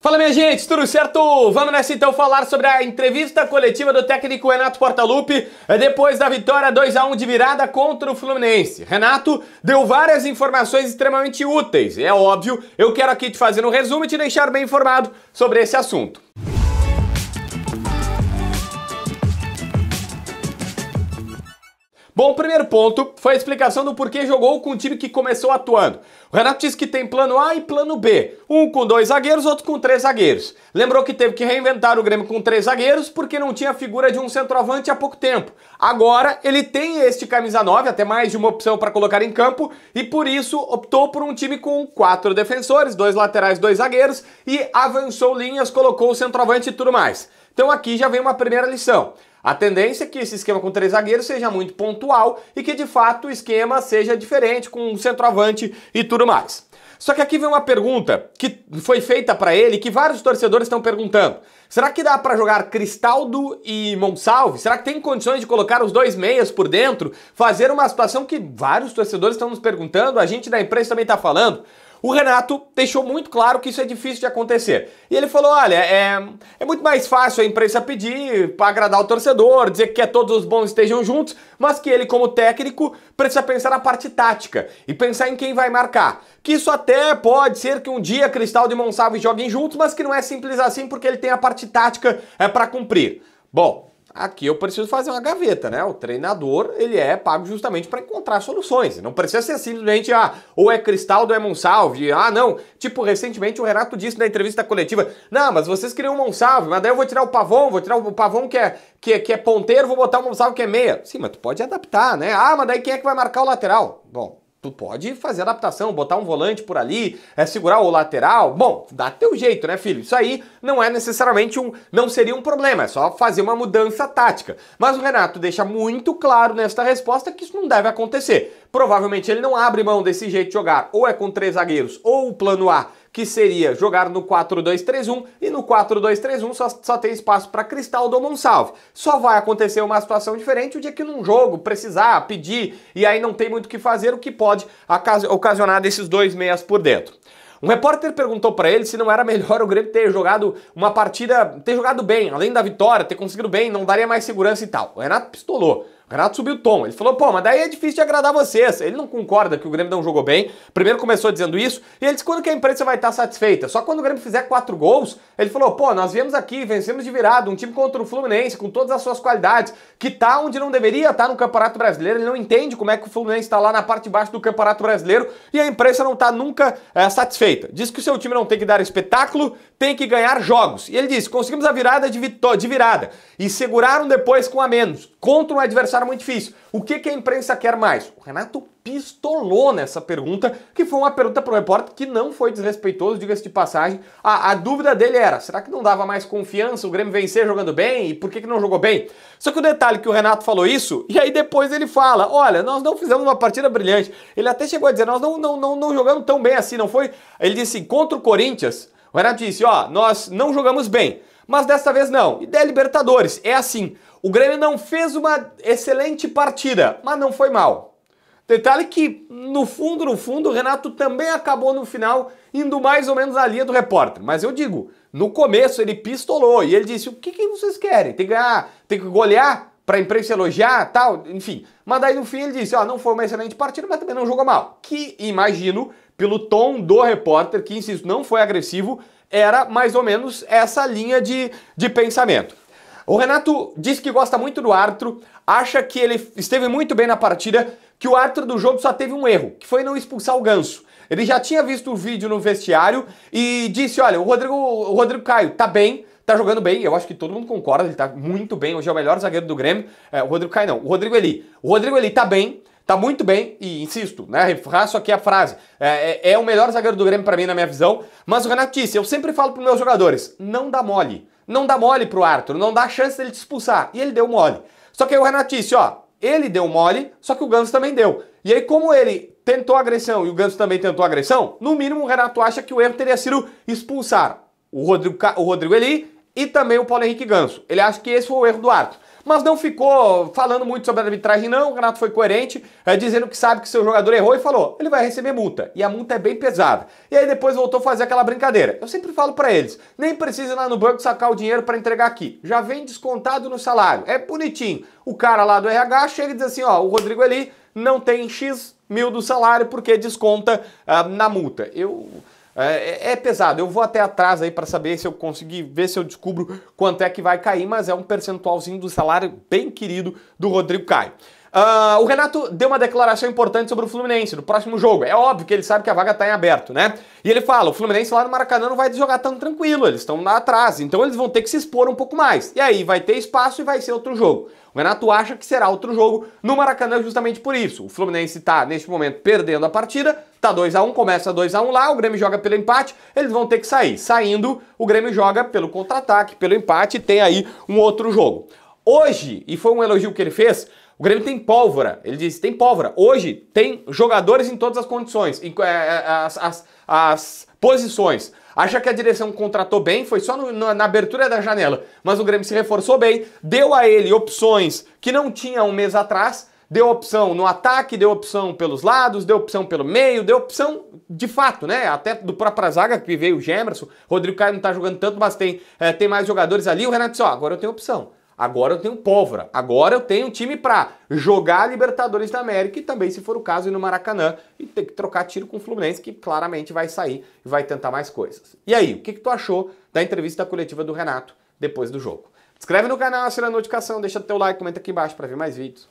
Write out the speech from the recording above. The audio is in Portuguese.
Fala, minha gente, tudo certo? Vamos nessa então falar sobre a entrevista coletiva do técnico Renato Portaluppi depois da vitória 2-1 de virada contra o Fluminense. Renato deu várias informações extremamente úteis, é óbvio, eu quero aqui te fazer um resumo e te deixar bem informado sobre esse assunto. Bom, o primeiro ponto foi a explicação do porquê jogou com o time que começou atuando. O Renato disse que tem plano A e plano B, um com 2 zagueiros, outro com 3 zagueiros. Lembrou que teve que reinventar o Grêmio com 3 zagueiros porque não tinha figura de um centroavante há pouco tempo. Agora ele tem este camisa 9, até mais de uma opção para colocar em campo, e por isso optou por um time com 4 defensores, 2 laterais, 2 zagueiros, e avançou linhas, colocou o centroavante e tudo mais. Então aqui já vem uma primeira lição. A tendência é que esse esquema com 3 zagueiros seja muito pontual e que de fato o esquema seja diferente com um centroavante e tudo mais. Só que aqui vem uma pergunta que foi feita para ele, que vários torcedores estão perguntando. Será que dá para jogar Cristaldo e Monsalve? Será que tem condições de colocar os 2 meias por dentro? Fazer uma situação que vários torcedores estão nos perguntando, a gente da imprensa também está falando. O Renato deixou muito claro que isso é difícil de acontecer. E ele falou, olha, é muito mais fácil a imprensa pedir para agradar o torcedor, dizer que quer todos os bons estejam juntos, mas que ele, como técnico, precisa pensar na parte tática e pensar em quem vai marcar. Que isso até pode ser que um dia Cristaldo e Monsalve joguem juntos, mas que não é simples assim porque ele tem a parte tática para cumprir. Bom, aqui eu preciso fazer uma gaveta, né? O treinador, ele é pago justamente para encontrar soluções. Não precisa ser simplesmente, ou é Cristaldo ou é Monsalve. Não. Tipo, recentemente o Renato disse na entrevista coletiva, não, mas vocês queriam o Monsalve, mas daí eu vou tirar o Pavon, que é ponteiro, vou botar o Monsalve que é meia. Sim, mas tu pode adaptar, né? Mas daí quem é que vai marcar o lateral? Bom, tu pode fazer adaptação, botar um volante por ali, segurar o lateral. Bom, dá teu jeito, né, filho? Isso aí não é necessariamente não seria um problema, é só fazer uma mudança tática. Mas o Renato deixa muito claro nesta resposta que isso não deve acontecer. Provavelmente ele não abre mão desse jeito de jogar, ou é com 3 zagueiros, ou o plano A, que seria jogar no 4-2-3-1, e no 4-2-3-1 só tem espaço para Cristaldo ou Monsalve. Só vai acontecer uma situação diferente o dia que num jogo precisar, pedir, e aí não tem muito o que fazer, o que pode ocasionar desses 2 meias por dentro. Um repórter perguntou para ele se não era melhor o Grêmio ter jogado uma partida, ter jogado bem, além da vitória, ter conseguido bem, não daria mais segurança e tal. O Renato pistolou. O Renato subiu o tom, ele falou, pô, mas daí é difícil de agradar vocês. Ele não concorda que o Grêmio não jogou bem, primeiro começou dizendo isso, e ele disse quando que a imprensa vai estar satisfeita? Só quando o Grêmio fizer 4 gols, ele falou, pô, nós viemos aqui, vencemos de virada, um time contra o Fluminense, com todas as suas qualidades, que tá onde não deveria estar no Campeonato Brasileiro, ele não entende como é que o Fluminense tá lá na parte de baixo do Campeonato Brasileiro, e a imprensa não tá nunca satisfeita. Diz que o seu time não tem que dar espetáculo, tem que ganhar jogos. E ele disse, conseguimos a virada de virada, e seguraram depois com a menos, contra um adversário muito difícil. O que a imprensa quer mais? O Renato pistolou nessa pergunta, que foi uma pergunta para o repórter que não foi desrespeitoso, diga-se de passagem. A dúvida dele era, será que não dava mais confiança o Grêmio vencer jogando bem? E por que não jogou bem? Só que o detalhe é que o Renato falou isso, e aí depois ele fala, olha, nós não fizemos uma partida brilhante. Ele até chegou a dizer, nós não jogamos tão bem assim, não foi? Ele disse, contra o Corinthians, o Renato disse, nós não jogamos bem, mas dessa vez não. E da Libertadores, é assim, o Grêmio não fez uma excelente partida, mas não foi mal. Detalhe que, no fundo, o Renato também acabou no final indo mais ou menos na linha do repórter. Mas eu digo, no começo ele pistolou e ele disse, o que vocês querem? Tem que ganhar, tem que golear pra imprensa elogiar, tal, enfim. Mas daí no fim ele disse, não foi uma excelente partida, mas também não jogou mal. Que, imagino, pelo tom do repórter, que, insisto, não foi agressivo, era mais ou menos essa linha de pensamento. O Renato disse que gosta muito do árbitro, acha que ele esteve muito bem na partida, que o árbitro do jogo só teve um erro, que foi não expulsar o Ganso. Ele já tinha visto o vídeo no vestiário e disse, olha, o Rodrigo Caio tá bem, tá jogando bem, eu acho que todo mundo concorda, ele tá muito bem, hoje é o melhor zagueiro do Grêmio, o Rodrigo Caio não, o Rodrigo Eli. O Rodrigo Eli tá bem, tá muito bem, e insisto, né, refaço aqui a frase, é o melhor zagueiro do Grêmio pra mim, na minha visão, mas o Renato disse, eu sempre falo pros meus jogadores, não dá mole. Não dá mole pro árbitro, não dá chance dele te expulsar. E ele deu mole. Só que aí o Renato disse, ele deu mole, só que o Ganso também deu. E aí como ele tentou agressão e o Ganso também tentou agressão, no mínimo o Renato acha que o erro teria sido expulsar o Rodrigo Eli e também o Paulo Henrique Ganso. Ele acha que esse foi o erro do árbitro. mas não ficou falando muito sobre a arbitragem não. O Renato foi coerente, dizendo que sabe que seu jogador errou e falou, ele vai receber multa, e a multa é bem pesada. E aí depois voltou a fazer aquela brincadeira. Eu sempre falo pra eles, nem precisa ir lá no banco sacar o dinheiro pra entregar aqui, já vem descontado no salário, é bonitinho. O cara lá do RH chega e diz assim, ó, o Rodrigo ali não tem X mil do salário porque desconta na multa. É pesado, eu vou até atrás aí para saber se eu conseguir, ver se eu descubro quanto é que vai cair, mas é um percentualzinho do salário bem querido do Rodrigo Caio. O Renato deu uma declaração importante sobre o Fluminense no próximo jogo. É óbvio que ele sabe que a vaga está em aberto, né? E ele fala, o Fluminense lá no Maracanã não vai jogar tão tranquilo, eles estão lá atrás, então eles vão ter que se expor um pouco mais. E aí vai ter espaço e vai ser outro jogo. O Renato acha que será outro jogo no Maracanã justamente por isso. O Fluminense está, neste momento, perdendo a partida, tá 2-1, começa 2-1 lá, o Grêmio joga pelo empate, eles vão ter que sair. Saindo, o Grêmio joga pelo contra-ataque, pelo empate, e tem aí um outro jogo. Hoje, e foi um elogio que ele fez, o Grêmio tem pólvora, ele disse, tem pólvora. Hoje tem jogadores em todas as condições, as posições. Acha que a direção contratou bem, foi só na abertura da janela, mas o Grêmio se reforçou bem, deu a ele opções que não tinha um mês atrás, deu opção no ataque, deu opção pelos lados, deu opção pelo meio, deu opção de fato, né? Até do próprio zaga que veio o Gemerson, Rodrigo Caio não tá jogando tanto, mas tem mais jogadores ali. O Renato disse, ó, agora eu tenho opção. Agora eu tenho pólvora, agora eu tenho um time pra jogar a Libertadores da América e também, se for o caso, ir no Maracanã e ter que trocar tiro com o Fluminense, que claramente vai sair e vai tentar mais coisas. E aí, o que tu achou da entrevista coletiva do Renato depois do jogo? Se inscreve no canal, assina a notificação, deixa teu like, comenta aqui embaixo pra ver mais vídeos.